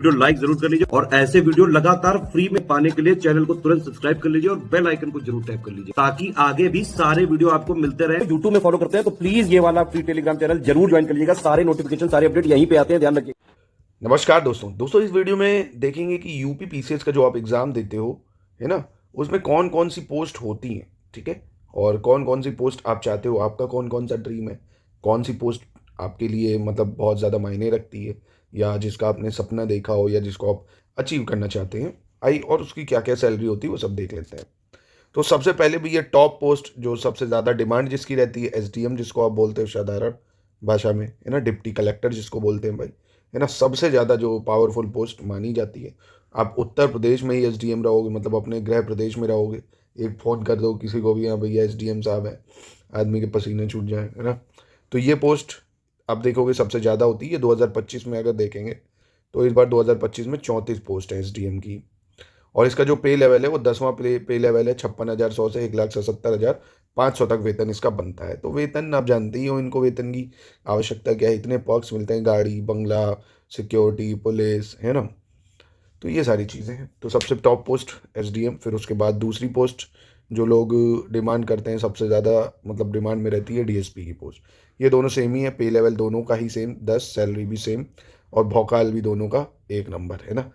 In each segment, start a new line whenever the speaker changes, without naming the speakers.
Video like जरूर कर लीजिए और ऐसे वीडियो लगातार फ्री में पाने के लिए चैनल को तुरंत सब्सक्राइब कर लीजिए और बेल आइकन को जरूर टैप कर लीजिए ताकि आगे भी सारे वीडियो आपको मिलते रहे। यूट्यूब में फॉलो करते हैं तो प्लीज ये वाला फ्री टेलीग्राम चैनल जरूर ज्वाइन कर लीजिएगा। सारे नोटिफिकेशन सारे अपडेट यहीं पे आते हैं, ध्यान रखिए।
नमस्कार दोस्तों इस वीडियो में देखेंगे कि यूपी पीसीएस का जो आप एग्जाम देते हो है ना, उसमें कौन कौन सी पोस्ट होती हैं, ठीक है, और कौन कौन सी पोस्ट आप चाहते हो, आपका कौन कौन सा ड्रीम है, कौन सी पोस्ट आपके लिए मतलब बहुत ज़्यादा मायने रखती है, या जिसका आपने सपना देखा हो, या जिसको आप अचीव करना चाहते हैं और उसकी क्या क्या सैलरी होती है वो सब देख लेते हैं। तो सबसे पहले भी ये टॉप पोस्ट जो सबसे ज़्यादा डिमांड जिसकी रहती है, एसडीएम जिसको आप बोलते हो साधारण भाषा में, है ना, डिप्टी कलेक्टर जिसको बोलते हैं भाई, है ना, सबसे ज़्यादा जो पावरफुल पोस्ट मानी जाती है। आप उत्तर प्रदेश में ही एसडीएम रहोगे, मतलब अपने गृह प्रदेश में रहोगे, एक फ़ोन कर दो किसी को भी, हाँ भैया एसडीएम साहब है, आदमी के पसीने छूट जाए, है ना। तो ये पोस्ट आप देखोगे सबसे ज़्यादा होती है। 2025 में अगर देखेंगे तो इस बार 2025 में 34 पोस्ट है एसडीएम की, और इसका जो पे लेवल है वो 10वां पे लेवल है। 56,100 से 1,77,500 तक वेतन इसका बनता है। तो वेतन आप जानते ही हो, इनको वेतन की आवश्यकता क्या है, इतने पर्क्स मिलते हैं, गाड़ी, बंगला, सिक्योरिटी, पुलिस, है ना। तो ये सारी चीज़ें हैं। तो सबसे टॉप पोस्ट एसडीएम, फिर उसके बाद दूसरी पोस्ट जो लोग डिमांड करते हैं सबसे ज़्यादा, मतलब डिमांड में रहती है, डीएसपी की पोस्ट। ये दोनों सेम ही है, पे लेवल दोनों का ही सेम 10, सैलरी भी सेम, और भौकाल भी दोनों का 1 नंबर, है ना।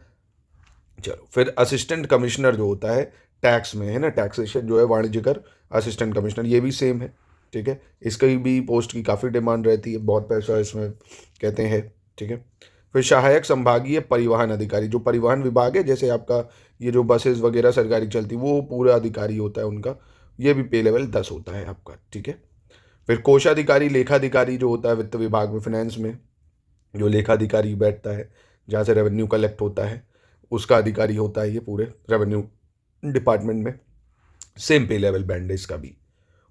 चलो फिर असिस्टेंट कमिश्नर जो होता है टैक्स में, है ना, टैक्सेशन जो है, वाणिज्य कर असिस्टेंट कमिश्नर, ये भी सेम है, ठीक है। इसकी भी पोस्ट की काफ़ी डिमांड रहती है, बहुत पैसा इसमें कहते हैं, ठीक है। फिर सहायक संभागीय परिवहन अधिकारी, जो परिवहन विभाग है, जैसे आपका ये जो बसेस वगैरह सरकारी चलती, वो पूरा अधिकारी होता है उनका, ये भी पे लेवल 10 होता है आपका, ठीक है। फिर कोषाधिकारी लेखाधिकारी जो होता है वित्त विभाग में, फाइनेंस में जो लेखाधिकारी बैठता है, जहाँ से रेवेन्यू कलेक्ट होता है, उसका अधिकारी होता है ये पूरे रेवेन्यू डिपार्टमेंट में, सेम पे लेवल बैंड है इसका भी।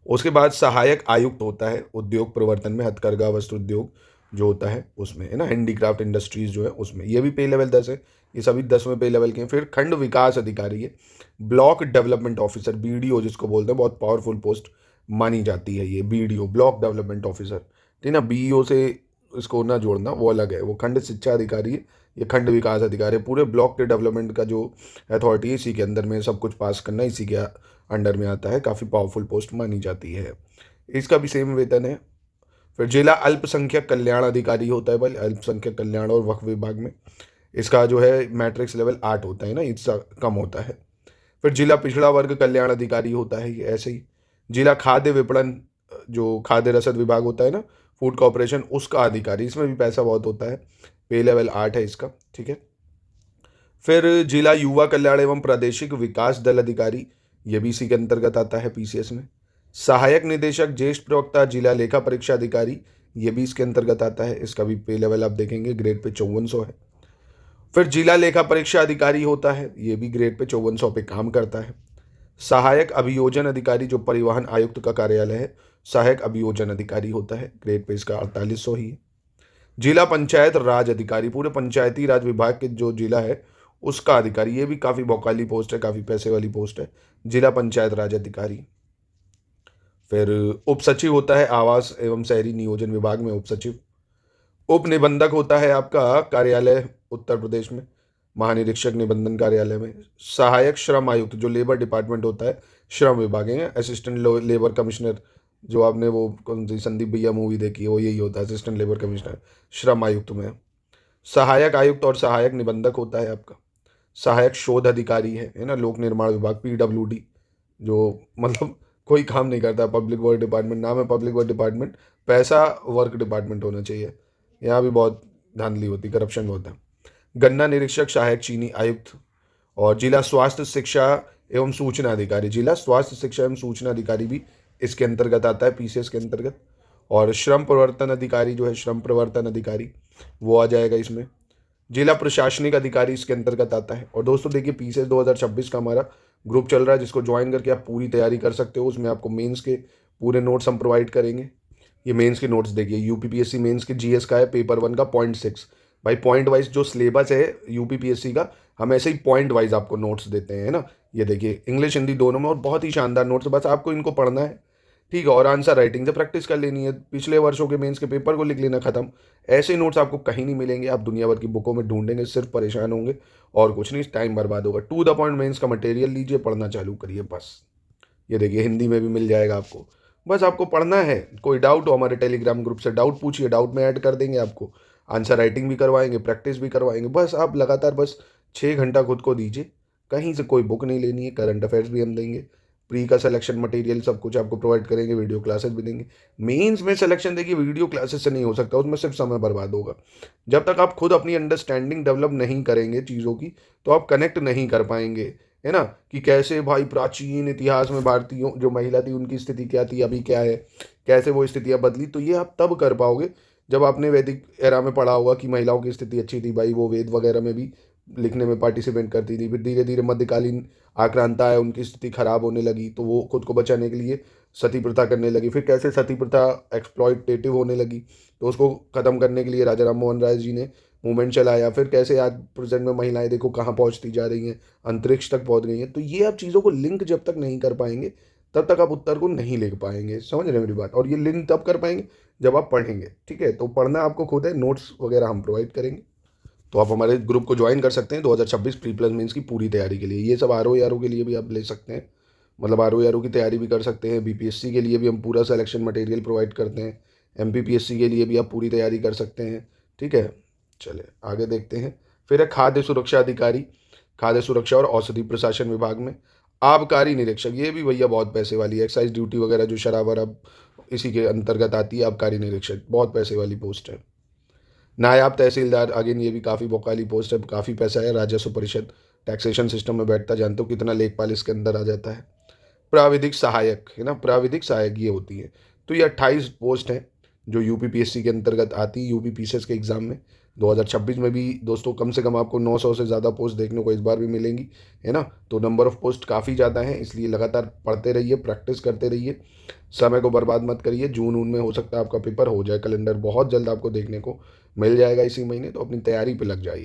उसके बाद सहायक आयुक्त होता है उद्योग प्रवर्तन में, हथकरघा वस्त्र उद्योग जो होता है उसमें, है ना, हैंडीक्राफ्ट इंडस्ट्रीज जो है उसमें, ये भी पे लेवल 10 है। ये सभी 10वें पे लेवल के हैं। फिर खंड विकास अधिकारी है, ब्लॉक डेवलपमेंट ऑफिसर, बीडीओ जिसको बोलते हैं, बहुत पावरफुल पोस्ट मानी जाती है ये बीडीओ, ब्लॉक डेवलपमेंट ऑफिसर, ठीक है ना। बीईओ से इसको ना जोड़ना, वो अलग है, वो खंड शिक्षा अधिकारी है, ये खंड विकास अधिकारी है। पूरे ब्लॉक के डेवलपमेंट का जो अथॉरिटी है इसी के अंदर में, सब कुछ पास करना इसी के अंडर में आता है, काफ़ी पावरफुल पोस्ट मानी जाती है। इसका भी सेम वेतन है। फिर जिला अल्पसंख्यक कल्याण अधिकारी होता है भाई, अल्पसंख्यक कल्याण और वक्फ विभाग में, इसका जो है मैट्रिक्स लेवल 8 होता है ना, इसका कम होता है। फिर जिला पिछड़ा वर्ग कल्याण अधिकारी होता है ये, ऐसे ही। जिला खाद्य विपणन, जो खाद्य रसद विभाग होता है ना, फूड कॉर्पोरेशन, उसका अधिकारी, इसमें भी पैसा बहुत होता है, पे लेवल 8 है इसका, ठीक है। फिर जिला युवा कल्याण एवं प्रादेशिक विकास दल अधिकारी, ये भी इसी के अंतर्गत आता है पीसीएस में। सहायक निदेशक ज्येष्ठ प्रवक्ता जिला लेखा परीक्षा अधिकारी, ये भी इसके अंतर्गत आता है, इसका भी पे लेवल आप देखेंगे ग्रेड पे 5400 है। फिर जिला लेखा परीक्षा अधिकारी होता है, ये भी ग्रेड पे 5400 पे काम करता है। सहायक अभियोजन अधिकारी जो परिवहन आयुक्त का कार्यालय है, सहायक अभियोजन अधिकारी होता है, ग्रेड पे इसका 4800 ही है। जिला पंचायत राज अधिकारी, पूरे पंचायती राज विभाग के जो जिला है उसका अधिकारी, ये भी काफ़ी भौकाली पोस्ट है, काफ़ी पैसे वाली पोस्ट है, जिला पंचायत राज अधिकारी। फिर उप सचिव होता है आवास एवं शहरी नियोजन विभाग में, उप सचिव। उप निबंधक होता है आपका कार्यालय उत्तर प्रदेश में, महानिरीक्षक निबंधन कार्यालय में। सहायक श्रम आयुक्त जो लेबर डिपार्टमेंट होता है, श्रम विभाग है, असिस्टेंट लेबर कमिश्नर, जो आपने वो कौन सी संदीप भैया मूवी देखी है, वो यही होता है, असिस्टेंट लेबर कमिश्नर श्रम आयुक्त में। सहायक आयुक्त और सहायक निबंधक होता है आपका। सहायक शोध अधिकारी है ना, लोक निर्माण विभाग, पीडब्ल्यूडी, जो मतलब कोई काम नहीं करता, पब्लिक वर्क डिपार्टमेंट नाम है, पब्लिक वर्क डिपार्टमेंट, पैसा वर्क डिपार्टमेंट होना चाहिए, यहाँ भी बहुत धांधली होती, करप्शन होता है। गन्ना निरीक्षक, सहायक चीनी आयुक्त। और जिला स्वास्थ्य शिक्षा एवं सूचना अधिकारी, जिला स्वास्थ्य शिक्षा एवं सूचना अधिकारी भी इसके अंतर्गत आता है, पीसीएस के अंतर्गत। और श्रम प्रवर्तन अधिकारी जो है, श्रम प्रवर्तन अधिकारी, वो आ जाएगा इसमें। जिला प्रशासनिक अधिकारी इसके अंतर्गत आता है। और दोस्तों देखिए, पीसीएस 2026 का हमारा ग्रुप चल रहा है, जिसको ज्वाइन करके आप पूरी तैयारी कर सकते हो। उसमें आपको मेंस के पूरे नोट्स हम प्रोवाइड करेंगे। ये मेंस के नोट्स देखिए, यूपीपीएससी मेंस के जीएस का है, पेपर 1 का 0.6 भाई, पॉइंट वाइज जो सिलेबस है यूपीपीएससी का, हम ऐसे ही पॉइंट वाइज आपको नोट्स देते हैं, है ना। ये देखिए इंग्लिश हिंदी दोनों में, और बहुत ही शानदार नोट्स, बस आपको इनको पढ़ना है, ठीक है, और आंसर राइटिंग से प्रैक्टिस कर लेनी है, पिछले वर्षों के मेंस के पेपर को लिख लेना खत्म। ऐसे नोट्स आपको कहीं नहीं मिलेंगे, आप दुनिया भर की बुकों में ढूंढेंगे, सिर्फ परेशान होंगे और कुछ नहीं, टाइम बर्बाद होगा। टू द पॉइंट मेंस का मटेरियल लीजिए, पढ़ना चालू करिए बस। ये देखिए हिंदी में भी मिल जाएगा आपको, बस आपको पढ़ना है। कोई डाउट हो हमारे टेलीग्राम ग्रुप से डाउट पूछिए, डाउट में ऐड कर देंगे आपको, आंसर राइटिंग भी करवाएंगे, प्रैक्टिस भी करवाएंगे। बस आप लगातार बस 6 घंटा खुद को दीजिए, कहीं से कोई बुक नहीं लेनी है, करंट अफेयर्स भी हम देंगे, प्री का सिलेक्शन मटेरियल सब कुछ आपको प्रोवाइड करेंगे, वीडियो क्लासेस भी देंगे। मेंस में सिलेक्शन देखिए वीडियो क्लासेस से नहीं हो सकता, उसमें सिर्फ समय बर्बाद होगा। जब तक आप खुद अपनी अंडरस्टैंडिंग डेवलप नहीं करेंगे चीज़ों की, तो आप कनेक्ट नहीं कर पाएंगे, है ना, कि कैसे भाई प्राचीन इतिहास में भारतीयों जो महिला थी उनकी स्थिति क्या थी, अभी क्या है, कैसे वो स्थितियाँ बदली। तो ये आप तब कर पाओगे जब आपने वैदिक एरा में पढ़ा होगा कि महिलाओं की स्थिति अच्छी थी, भाई वो वेद वगैरह में भी लिखने में पार्टिसिपेट करती थी। फिर धीरे धीरे मध्यकालीन आक्रांता है, उनकी स्थिति खराब होने लगी, तो वो खुद को बचाने के लिए सती प्रथा करने लगी। फिर कैसे सती प्रथा एक्सप्लॉयटेटिव होने लगी, तो उसको ख़त्म करने के लिए राजा राम मोहन राय जी ने मूवमेंट चलाया। फिर कैसे आज प्रेजेंट में महिलाएं देखो कहाँ पहुँचती जा रही हैं, अंतरिक्ष तक पहुँच गई हैं। तो ये आप चीज़ों को लिंक जब तक नहीं कर पाएंगे तब तक आप उत्तर को नहीं लिख पाएंगे, समझ रहे हैं मेरी बात। और ये लिंक तब कर पाएंगे जब आप पढ़ेंगे, ठीक है। तो पढ़ना आपको खुद है, नोट्स वगैरह हम प्रोवाइड करेंगे। तो आप हमारे ग्रुप को ज्वाइन कर सकते हैं 2026 प्री प्लस मेंस की पूरी तैयारी के लिए। ये सब आर ओ के लिए भी आप ले सकते हैं, मतलब आर ओ की तैयारी भी कर सकते हैं। बीपीएससी के लिए भी हम पूरा सिलेक्शन मटेरियल प्रोवाइड करते हैं, एमपीपीएससी के लिए भी आप पूरी तैयारी कर सकते हैं, ठीक है। चले आगे देखते हैं। फिर है खाद्य सुरक्षा अधिकारी, खाद्य सुरक्षा और औषधि प्रशासन विभाग में आबकारी निरीक्षक। ये भी भैया बहुत पैसे वाली है, एक्साइज ड्यूटी वगैरह जो शराब वराब इसी के अंतर्गत आती है। आबकारी निरीक्षक बहुत पैसे वाली पोस्ट है। नायाब तहसीलदार, अगेन ये भी काफ़ी बौकाली पोस्ट है, काफ़ी पैसा है। राजस्व परिषद टैक्सेशन सिस्टम में बैठता, जानते हो कितना लेखपाल इसके अंदर आ जाता है। प्राविधिक सहायक, है ना, प्राविधिक सहायक ये होती है। तो ये 28 पोस्ट हैं जो यूपीपीएससी के अंतर्गत आती है, यूपी पीसीएस के एग्ज़ाम में। 2026 में भी दोस्तों कम से कम आपको 900 से ज़्यादा पोस्ट देखने को इस बार भी मिलेंगी, है ना। तो नंबर ऑफ़ पोस्ट काफ़ी ज़्यादा है, इसलिए लगातार पढ़ते रहिए, प्रैक्टिस करते रहिए, समय को बर्बाद मत करिए। जून में हो सकता है आपका पेपर हो जाए, कैलेंडर बहुत जल्द आपको देखने को मिल जाएगा इसी महीने, तो अपनी तैयारी पे लग जाइए।